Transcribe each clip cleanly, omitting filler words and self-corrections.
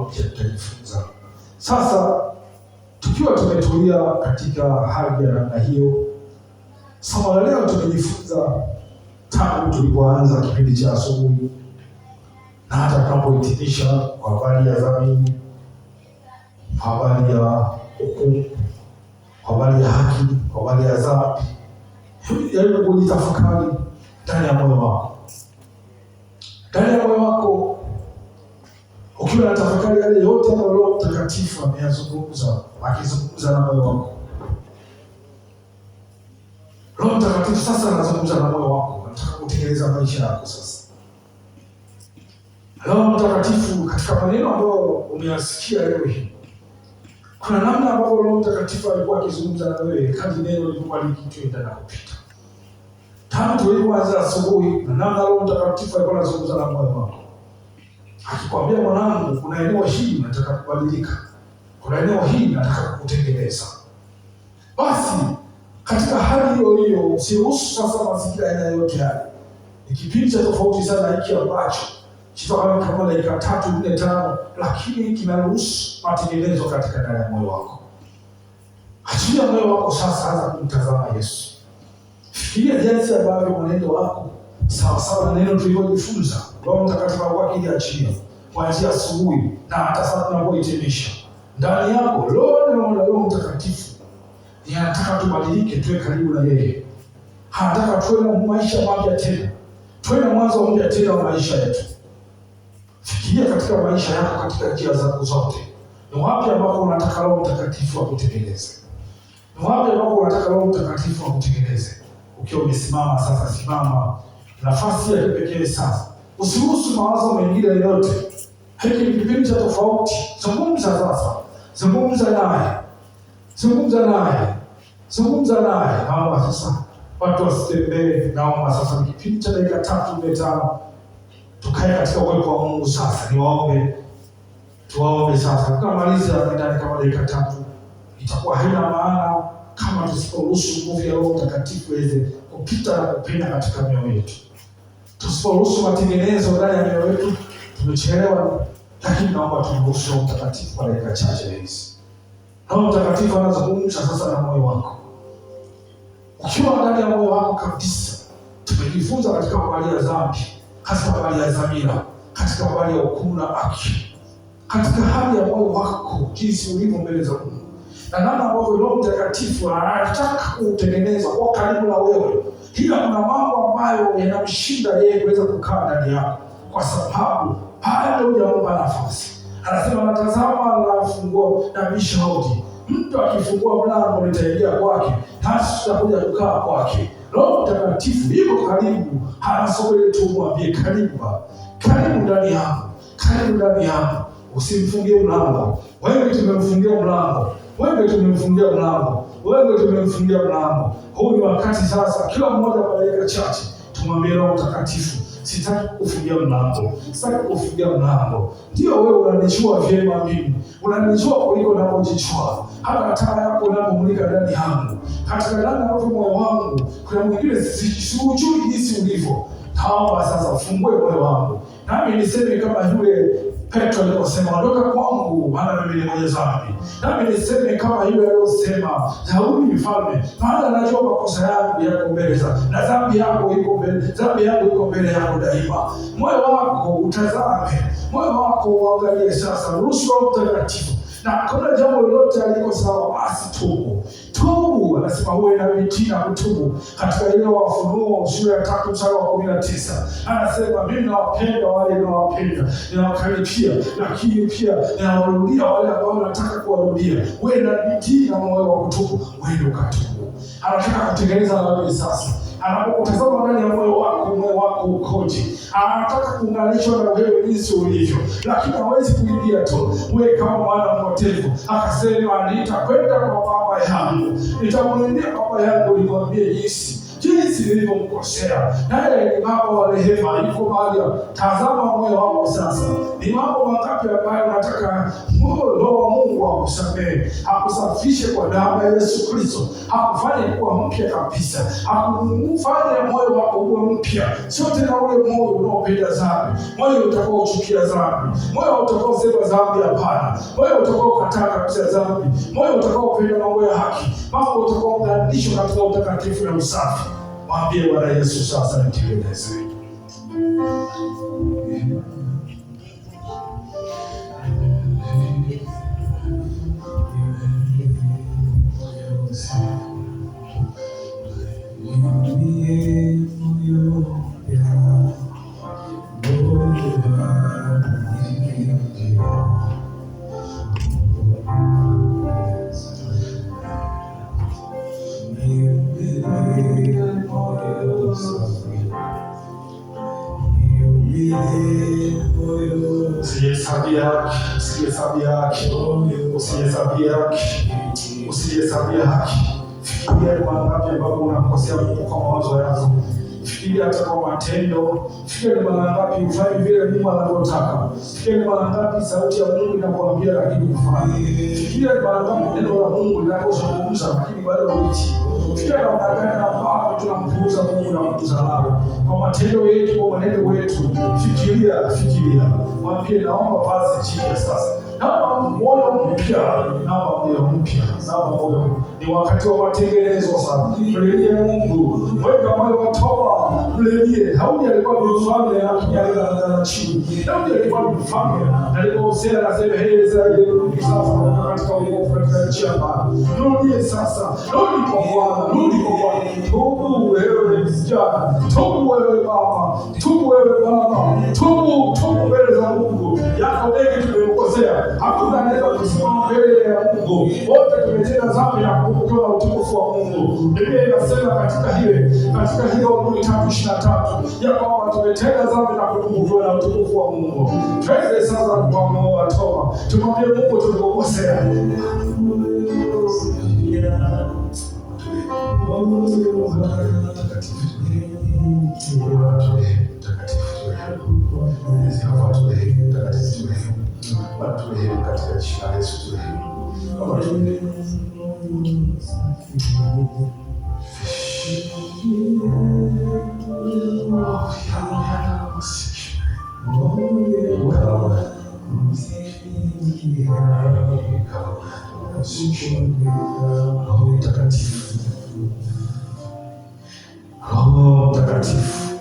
mpya tutajifunza. Sasa tukiwa tumetulia katika hali ya namna hiyo, somo la leo tumejifunza tangu tulipoanza kipindi cha asubuhi na hata tunapohitimisha kwa habari ya dhambi, kwa habari ya hukumu, kwa habari ya haki, kwa habari ya dhambi. Jaribu kujitafakari ndani ya moyo wako. Ndani ya moyo wako, ukiwa na tafakari yale yote ambayo Roho Mtakatifu ameyazungumza, akizungumza na moyo wako. Roho Mtakatifu sasa anazungumza na moyo wako, anataka kutengeneza maisha yako sasa. Roho Mtakatifu katika maneno ambayo umeyasikia leo hii, kuna namna ambayo Roho Mtakatifu alikuwa akizungumza na wewe kadri neno lilikuwa likitenda na kupita. Tangu tulipoanza asubuhi, na namna Roho Mtakatifu alikuwa anazungumza na moyo wako, akikwambia mwanangu, kuna eneo hili nataka kubadilika, kuna eneo hili nataka kukutengeneza. Basi katika hali hiyo hiyo, usiruhusu sasa mazingira ya yote haya. Ni kipindi cha tofauti sana hiki ambacho kitakuwa kama dakika 3, 4, 5, lakini kinaruhusu matengenezo katika ndani ya moyo wako. Achilia moyo wako sasa, anza kumtazama Yesu. Fikiria jinsi ambavyo mwenendo wako sawa sawa na neno tulivyojifunza. Roho Mtakatifu alikuwa akiliachia kuanzia asubuhi na hata sasa tunapohitimisha. Ndani yako Roho Mtakatifu anataka tubadilike, tuwe karibu na yeye. Anataka tuwe na maisha mapya tena, tuwe na mwanzo mpya tena wa maisha yetu. Fikiria katika maisha yako, katika njia zako zote, ni wapi ambapo unataka Roho Mtakatifu akutengeneze? Ni wapi ambapo unataka Roho Mtakatifu akutengeneze? Ukiwa umesimama sasa, simama nafasi ya kipekee sasa. Usiruhusu mawazo mengine yote. Hiki ni kipindi cha tofauti. Zungumza sasa. Zungumza naye. Zungumza naye. Zungumza naye. Naomba sasa watu wasitembee. Naomba sasa ni kipindi cha dakika 3, 4, 5. Tukae katika uwepo wa Mungu sasa. Tuwaombe sasa. Tukamaliza ndani kama dakika 3. Itakuwa haina maana kama tusiporuhusu nguvu ya Roho Mtakatifu iweze kupita na kupenya katika mioyo yetu. Tusiporuhusu matengenezo ndani ya mioyo yetu, tumechelewa. Lakini naomba turuhusu Roho Mtakatifu kwa dakika chache hizi. Roho Mtakatifu anazungumza sasa na moyo wako. Ukiwa ndani ya moyo wako kabisa, tumejifunza katika habari ya dhambi, katika habari ya dhamira, katika habari ya hukumu na haki, katika hali ya moyo wako jinsi ulivyo mbele za Mungu, na namna ambavyo Roho Mtakatifu anataka kutengeneza kwa karibu na wewe. Ila kuna mambo ambayo yanamshinda yeye kuweza kukaa ndani yako, kwa sababu bado hujampa nafasi. Anasema natazama nafungua na bisha hodi. Mtu akifungua mlango nitaingia kwake, nasi tutakuja kukaa kwake. Roho Mtakatifu yuko karibu, anasogea tu, mwambie karibu ndani yangu, karibu ndani yangu. Usimfungie mlango. Wewe tumemfungia mlango. Huu ni wakati sasa, kila mmoja kwa dakika chache tumwambie Roho Mtakatifu, sitaki kufungia mlango. Ndio wewe unanijua vyema mimi. Unanijua kuliko unapojijua. Hata taa yako unapomulika ndani yangu. Katika ndani ya moyo wangu, kuna mwingine sijui jinsi ulivyo. Naomba sasa ufungue moyo wangu. Nami niseme kama yule Petro aliposema, ondoka kwangu maana mimi ni mwenye dhambi. Nami niseme kama yule aliyosema, Daudi mfalme, maana najua makosa yangu yako mbele zako na dhambi yangu iko mbele yako daima. Moyo wako utazame, moyo wako uangalie sasa. Ruhusu Roho Mtakatifu, na kuna jambo lolote aliko sawa, basi tubu. Anasema huwe na bidii na kutubu. Katika ile Ufunuo sura ya 3 mstari wa 19 anasema, mimi nawapenda wale ninaowapenda, ninawakaribia, lakini pia ninawarudia wale ambao nataka kuwarudia. Huwe na bidii na moyo wa kutubu, wewe ukatubu. Anataka kutengeneza na wewe sasa. Anapokutazama ndani ya moyo wako ukoje? Anataka kuunganishwa na wewe jinsi ulivyo, lakini hawezi kuingia tu wewe kama mwana mpotevu. Akasema, nitakwenda kwa baba yangu, nitamwendea baba yangu nikwambie jinsi nilivyomkosea. Naye ni baba wa rehema, yuko mahali. Tazama moyo wako sasa. Ni mambo mangapi ambayo unataka Roho wa Mungu Mungu akusamehe, akusafishe kwa damu ya Yesu Kristo, akufanye kuwa mpya kabisa, akufanye moyo wako uwe mpya, sio tena ule moyo unaopenda dhambi, moyo utakaochukia dhambi, moyo utakaosema dhambi hapana, moyo utakaokataa kabisa dhambi, moyo utakaopenda mambo ya haki, mambo utakaounganishwa katika utakatifu na usafi. Mwambie Bwana Yesu, sasa nitengeneze. Usijihesabia haki. Fikiria ni mara ngapi ambapo unakosea Mungu kwa mawazo yako. Fikiria hata kwa matendo. Fikiria ni mara ngapi ufanye vile Mungu anavyotaka. Fikiria ni mara ngapi sauti ya Mungu inakuambia lakini ufanye. Fikiria ni mara ngapi neno la Mungu linapozungumza lakini bado huitii. Fikiria namna gani ambapo tunampuuza Mungu na kumdharau kwa matendo yetu, kwa maneno yetu. Fikiria. Mwambie naomba vazi jipya sasa. Naomba moyo mpya. Ni wakati wa matengenezo sasa. Mlilie Mungu. Weka moyo wa toba. Mlilie. Daudi alikuwa ni mfalme lakini alilala chini. Daudi alikuwa ni mfalme. Alipokosea anasema Israeli sasa katika uovu katika nchi ya mbali. Rudie sasa. Rudi kwa Bwana. Tubu wewe vijana. Tubu wewe baba. Tubu mbele za Mungu. Yako mengi tumekosea. Hakuna anaweza kusimama mbele ya Mungu. Wote tumetenda dhambi na kukosa utukufu wa Mungu. Biblia inasema katika hilo Warumi 3:23 ya kwamba tumetenda dhambi na kukosa utukufu wa Mungu. Twende sasa kwa moyo wa toba. Tumwambie Mungu tulikosea. Turehemu katika jina la Yesu, turehemu. Roho Mtakatifu,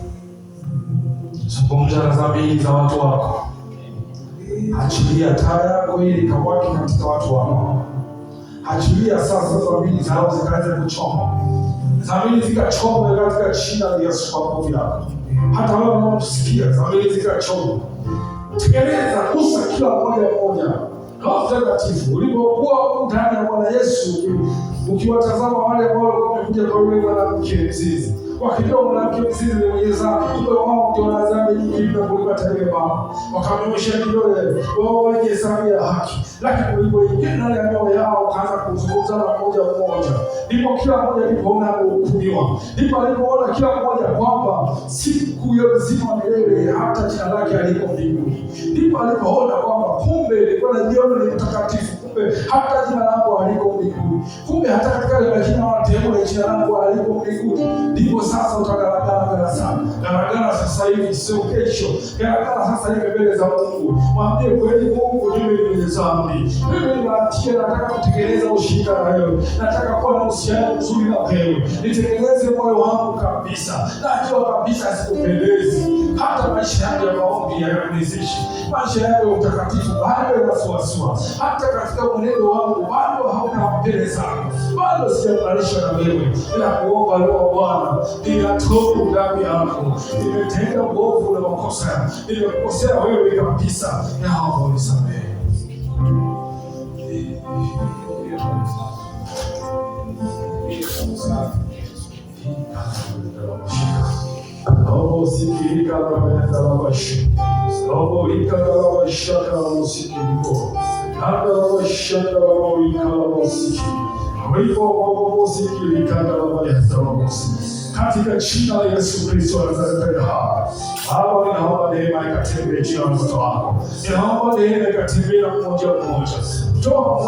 zungumza na dhambi za watu wako. Achilia taa yako ili kawaki katika watu wako. Achilia sasa dhambi zao zikaanze kuchoma. Dhambi zikachoma katika jina la Yesu kwa nguvu yako. Hata wewe unaosikia dhambi zikachoma. Tekeleza kusa kila mmoja. Roho Mtakatifu, ulipokuwa ndani ya Bwana Yesu, ukiwatazama wale ambao wamekuja kwa yule mwanamke mzizi, wakijua mwanamke mzizi ni mwenye dhambi, kumbe wao ndio wana dhambi nyingi kuliko hata yule mama. Wakamnyosha kidole, wao wenye dhambi ya haki. Lakini ulipoingia ndani ya mioyo yao, kaanza kuzungumza mmoja, ndipo kila mmoja alipoona amehukumiwa. Ndipo alipoona kila mmoja kwamba siku ya uzima milele hata jina lake aliko mbinguni. Ndipo alipoona kwamba kumbe ilikuwa na jioni ni mtakatifu, kumbe hata jina langu aliko mbinguni. Kumbe hata katika ile majina wateule jina langu aliko mbinguni. Ndipo sasa utagaragara sana. Garagara sasa hivi, sio kesho. Garagara sasa hivi mbele za Mungu. Mwambie kweli Mungu, mimi ni mwenye dhambi. Mimi ninatia, nataka kutekeleza ushirika na wewe. Nataka kuwa na uhusiano mzuri na wewe. Nitengeneze moyo wangu kabisa. Najua kabisa sikupendezi. Hata maisha yangu ya maombi hayaniridhishi. Maisha yangu ya utakatifu bado yanasuasua. Hata katika mwenendo wangu bado hauna mbele zako. Bado sijaunganishwa na wewe. Ninakuomba leo Bwana, ninatubu dhambi yako. Nimetenda uovu na makosa. Nimekukosea wewe kabisa. Naomba unisamehe. Roho sikirika na meza la bashi. Roho ika la bashi na musikiriko. Hata la bashi na ika la musiki. Roho sikirika na meza la bashi. katika jina la Yesu Kristo wa Nazareti. Baba, ninaomba neema ikatembee juu ya watoto wako. Ninaomba neema ikatembee na mmoja mmoja. Toa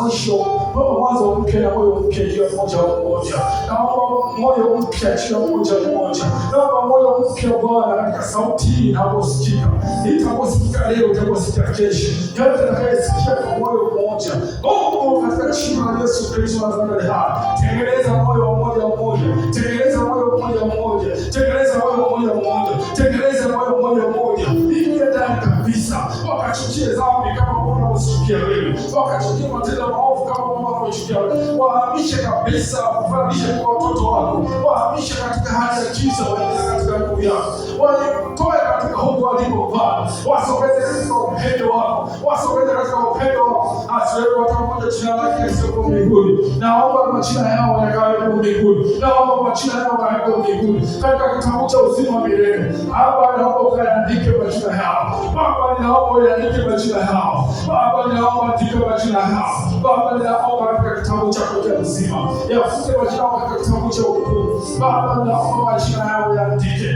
mwanzo mpya na moyo mpya juu ya mmoja mmoja. Naomba moyo mpya juu ya mmoja mmoja. Naomba moyo mpya Bwana, katika sauti hii inaposikika. Itaposikika leo, itaposikika kesho. Yote atakayesikia kwa moyo mmoja. Mungu, katika jina la Yesu Kristo wa Nazareti. Tengeneza moyo mmoja mmoja. Tengeneza moyo mmoja mmoja. Tengeneza moyo mmoja mmoja. Tengeneza moyo mmoja mmoja. Ingia ndani kabisa. Wakachukie dhambi kama unavyochukia wewe. Wakachukie matendo maovu kama unavyochukia wewe. Wahamishe kabisa, wafundishe kwa watoto wako. Wahamishe katika hali ya giza, waingie katika nuru yako. Watoe katika huko walipovaa. Wasogeze katika upendo wako. Wasogeze katika upendo wako. Asiwewe watu mmoja jina lake lisoko mbinguni. Naomba majina yao yakawe mbinguni. Naomba majina yao yakawe mbinguni. Katika kitabu cha uzima wa milele. Baba, naomba ukaandike majina yao. Baba, naomba uandike majina yao. Baba, naomba andike majina yao. Baba, naomba katika kitabu chako cha uzima. Yafute majina yao katika kitabu cha hukumu. Baba, naomba majina yao yaandike.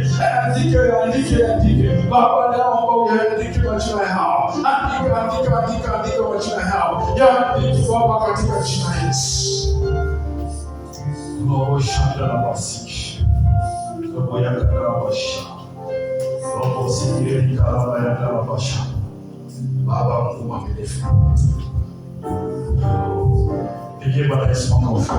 Andike. Baba, naomba uandike majina yao. Andika majina yao. Yaandike Baba katika jina la Yesu. Roho shanda na basiki. Roho ya karabasha. Roho sikiri karaba ya karabasha. Baba Mungu mwaminifu. Pigie Bwana Yesu makofi.